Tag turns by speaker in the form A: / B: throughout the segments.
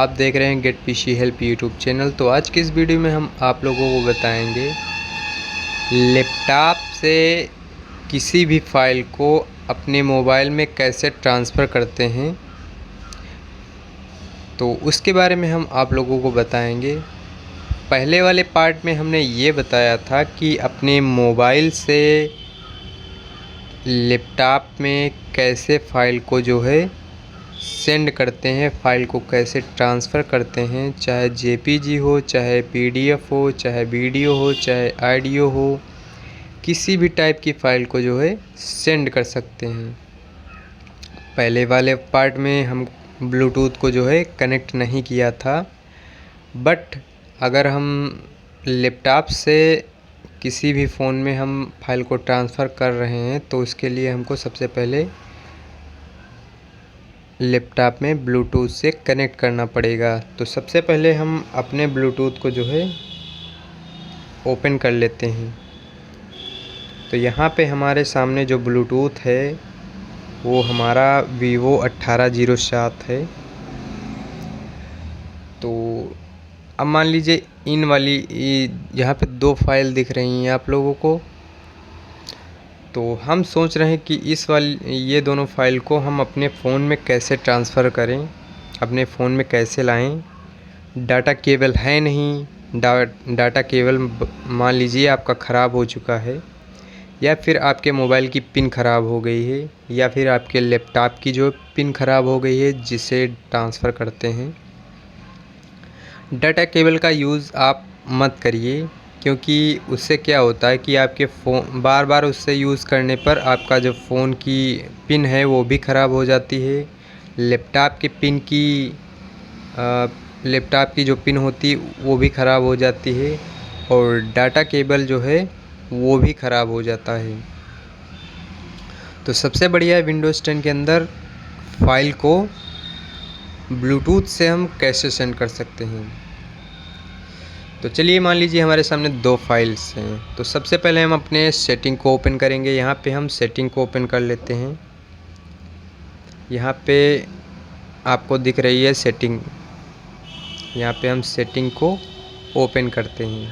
A: आप देख रहे हैं get PC help YouTube channel. तो आज की इस वीडियो में हम आप लोगों को बताएंगे लैपटॉप से किसी भी फाइल को अपने मोबाइल में कैसे ट्रांसफ़र करते हैं, तो उसके बारे में हम आप लोगों को बताएंगे। पहले वाले पार्ट में हमने ये बताया था कि अपने मोबाइल से लैपटॉप में कैसे फ़ाइल को जो है सेंड करते हैं, फ़ाइल को कैसे ट्रांसफ़र करते हैं, चाहे जेपीजी हो, चाहे पीडीएफ हो, चाहे वीडियो हो, चाहे ऑडियो हो, किसी भी टाइप की फ़ाइल को जो है सेंड कर सकते हैं। पहले वाले पार्ट में हम ब्लूटूथ को जो है कनेक्ट नहीं किया था, बट अगर हम लैपटॉप से किसी भी फ़ोन में हम फाइल को ट्रांसफ़र कर रहे हैं तो उसके लिए हमको सबसे पहले लैपटॉप में ब्लूटूथ से कनेक्ट करना पड़ेगा। तो सबसे पहले हम अपने ब्लूटूथ को जो है ओपन कर लेते हैं। तो यहाँ पे हमारे सामने जो ब्लूटूथ है वो हमारा Vivo 1807 है। तो अब मान लीजिए इन वाली यहाँ पे दो फाइल दिख रही हैं आप लोगों को। तो हम सोच रहे हैं कि ये दोनों फाइल को हम अपने फ़ोन में कैसे ट्रांसफ़र करें, अपने फ़ोन में कैसे लाएं। डाटा केबल है नहीं, डाटा केबल मान लीजिए आपका ख़राब हो चुका है, या फिर आपके मोबाइल की पिन ख़राब हो गई है, या फिर आपके लैपटॉप की जो पिन ख़राब हो गई है जिसे ट्रांसफ़र करते हैं। डाटा केबल का यूज़ आप मत करिए, क्योंकि उससे क्या होता है कि आपके फ़ोन बार बार उससे यूज़ करने पर आपका जो फ़ोन की पिन है वो भी ख़राब हो जाती है। लैपटॉप की जो पिन होती वो भी ख़राब हो जाती है, और डाटा केबल जो है वो भी ख़राब हो जाता है। तो सबसे बढ़िया है विंडोज़ 10 के अंदर फाइल को ब्लूटूथ से हम कैसे सेंड कर सकते हैं। तो चलिए मान लीजिए हमारे सामने दो फाइल्स हैं। तो सबसे पहले हम अपने सेटिंग को ओपन करेंगे। यहाँ पे हम सेटिंग को ओपन कर लेते हैं। यहाँ पे आपको दिख रही है सेटिंग, यहाँ पे हम सेटिंग को ओपन करते हैं।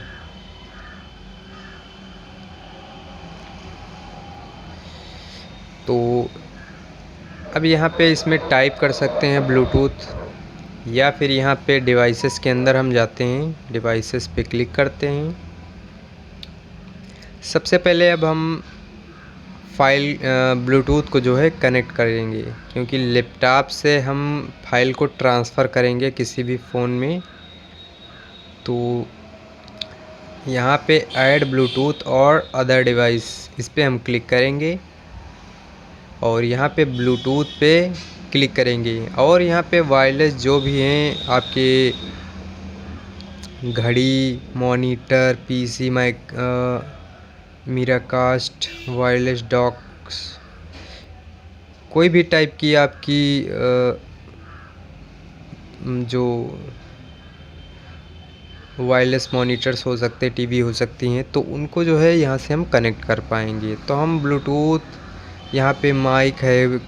A: तो अब यहाँ पे इसमें टाइप कर सकते हैं ब्लूटूथ, या फिर यहाँ पे डिवाइसेस के अंदर हम जाते हैं, डिवाइसेस पे क्लिक करते हैं। सबसे पहले अब हम फाइल ब्लूटूथ को जो है कनेक्ट करेंगे, क्योंकि लैपटॉप से हम फाइल को ट्रांसफ़र करेंगे किसी भी फ़ोन में। तो यहाँ पे ऐड ब्लूटूथ और अदर डिवाइस, इस पर हम क्लिक करेंगे और यहाँ पे ब्लूटूथ पे क्लिक करेंगे। और यहाँ पे वायरलेस जो भी हैं आपके घड़ी, monitor, PC, Miracast, wireless docks, कोई भी टाइप की आपकी जो वायरलेस मॉनिटर्स हो सकते हैं, टीवी हो सकती हैं, तो उनको जो है यहाँ से हम कनेक्ट कर पाएंगे। तो हम ब्लूटूथ, यहाँ पे माइक है,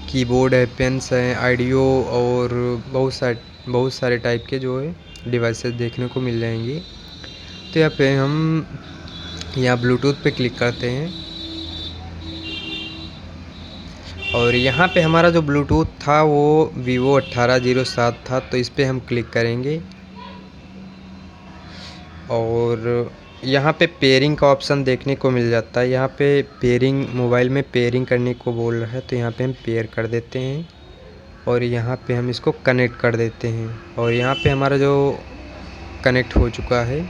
A: कीबोर्ड है, पेन्स हैं, ऑडियो और बहुत सारे टाइप के जो है डिवाइसेस देखने को मिल जाएंगी। तो यहाँ पे हम ब्लूटूथ पे क्लिक करते हैं, और यहाँ पे हमारा जो ब्लूटूथ था वो Vivo 1807 था। तो इस पे हम क्लिक करेंगे, और यहाँ पे पेयरिंग का ऑप्शन देखने को मिल जाता है। यहाँ पे पेयरिंग, मोबाइल में पेयरिंग करने को बोल रहा है, तो यहाँ पे हम पेयर कर देते हैं, और यहाँ पे हम इसको कनेक्ट कर देते हैं। और यहाँ पे हमारा जो कनेक्ट हो चुका है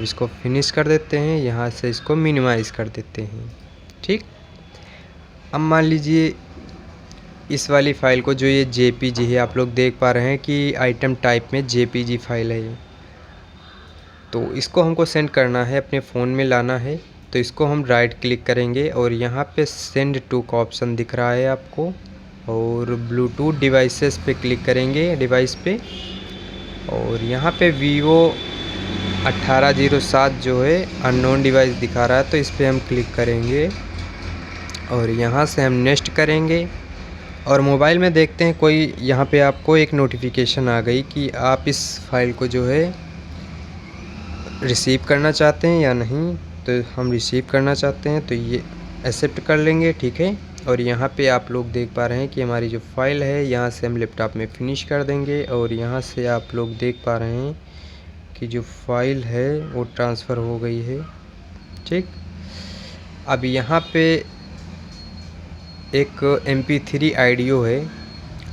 A: इसको फिनिश कर देते हैं, यहाँ से इसको मिनिमाइज़ कर देते हैं। ठीक, अब मान लीजिए इस वाली फ़ाइल को, जो ये जेपीजी है, आप लोग देख पा रहे हैं कि आइटम टाइप में जेपीजी फ़ाइल है ये। तो इसको हमको सेंड करना है, अपने फ़ोन में लाना है। तो इसको हम राइट क्लिक करेंगे, और यहाँ पे सेंड टू का ऑप्शन दिख रहा है आपको, और ब्लूटूथ डिवाइसेस पे क्लिक करेंगे, डिवाइस पे, और यहाँ पे Vivo 1807 जो है अननोन डिवाइस दिखा रहा है, तो इस पर हम क्लिक करेंगे, और यहाँ से हम नेक्स्ट करेंगे। और मोबाइल में देखते हैं कोई यहाँ पे आपको एक नोटिफिकेशन आ गई कि आप इस फाइल को जो है रिसीव करना चाहते हैं या नहीं। तो हम रिसीव करना चाहते हैं तो ये एक्सेप्ट कर लेंगे, ठीक है। और यहाँ पे आप लोग देख पा रहे हैं कि हमारी जो फाइल है यहाँ से हम लैपटॉप में फिनिश कर देंगे। और यहाँ से आप लोग देख पा रहे हैं कि जो फाइल है वो ट्रांसफ़र हो गई है, ठीक। अब यहाँ पे एक MP3 ऑडियो है,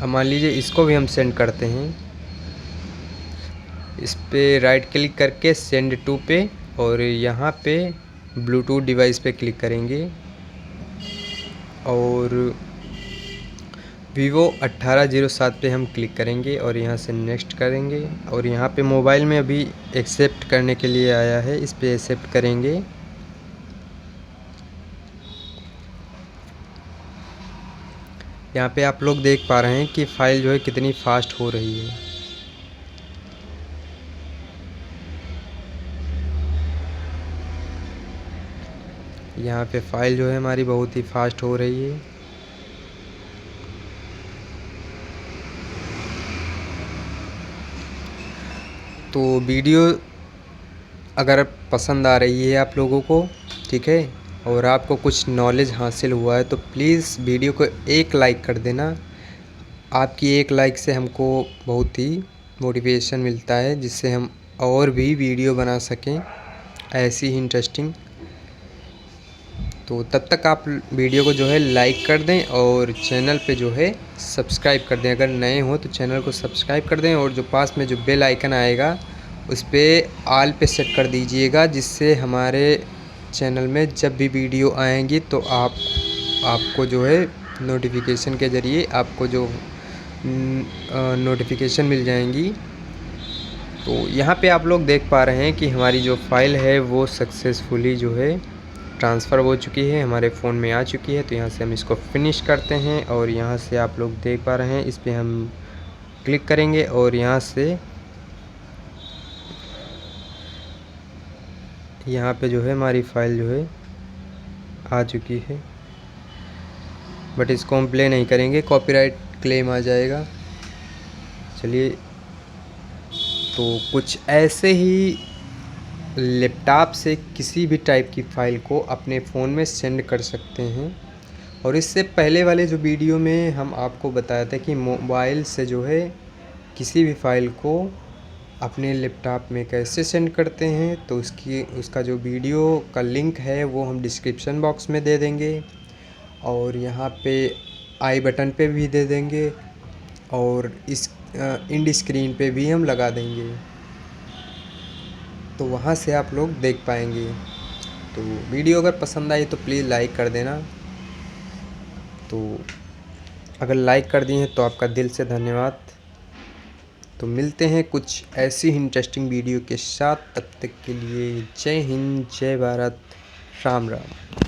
A: अब मान लीजिए इसको भी हम सेंड करते हैं। इस पे राइट क्लिक करके सेंड टू पे और यहाँ पे ब्लूटूथ डिवाइस पे क्लिक करेंगे और Vivo 1807 पे हम क्लिक करेंगे और यहाँ से नेक्स्ट करेंगे। और यहाँ पे मोबाइल में अभी एक्सेप्ट करने के लिए आया है, इस पे एक्सेप्ट करेंगे। यहाँ पे आप लोग देख पा रहे हैं कि फ़ाइल जो है कितनी फास्ट हो रही है। यहाँ पे फ़ाइल जो है हमारी बहुत ही फास्ट हो रही है। तो वीडियो अगर पसंद आ रही है आप लोगों को, ठीक है, और आपको कुछ नॉलेज हासिल हुआ है तो प्लीज़ वीडियो को एक लाइक कर देना। आपकी एक लाइक से हमको बहुत ही मोटिवेशन मिलता है, जिससे हम और भी वीडियो बना सकें ऐसी ही इंटरेस्टिंग। तो तब तक आप वीडियो को जो है लाइक कर दें और चैनल पे जो है सब्सक्राइब कर दें। अगर नए हो तो चैनल को सब्सक्राइब कर दें और जो पास में जो बेल आइकन आएगा उस पर ऑल पे सेट कर दीजिएगा, जिससे हमारे चैनल में जब भी वीडियो आएंगी तो आपको जो है नोटिफिकेशन के ज़रिए आपको जो नोटिफिकेशन मिल जाएंगी। तो यहाँ पे आप लोग देख पा रहे हैं कि हमारी जो फ़ाइल है वो सक्सेसफुली जो है ट्रांसफ़र हो चुकी है, हमारे फ़ोन में आ चुकी है। तो यहाँ से हम इसको फिनिश करते हैं और यहाँ से आप लोग देख पा रहे हैं इस पे हम क्लिक करेंगे और यहाँ से यहाँ पे जो है हमारी फ़ाइल जो है आ चुकी है। बट इसको हम प्ले नहीं करेंगे, कॉपीराइट क्लेम आ जाएगा। चलिए, तो कुछ ऐसे ही लैपटॉप से किसी भी टाइप की फ़ाइल को अपने फ़ोन में सेंड कर सकते हैं। और इससे पहले वाले जो वीडियो में हम आपको बताया था कि मोबाइल से जो है किसी भी फ़ाइल को अपने लैपटॉप में कैसे सेंड करते हैं, तो उसका जो वीडियो का लिंक है वो हम डिस्क्रिप्शन बॉक्स में दे देंगे और यहाँ पे आई बटन पे भी दे देंगे और इस इंड स्क्रीन पे भी हम लगा देंगे, तो वहाँ से आप लोग देख पाएंगे। तो वीडियो अगर पसंद आई तो प्लीज़ लाइक कर देना। तो अगर लाइक कर दिए हैं तो आपका दिल से धन्यवाद। तो मिलते हैं कुछ ऐसी इंटरेस्टिंग वीडियो के साथ, तब तक के लिए जय हिंद, जय भारत, राम राम।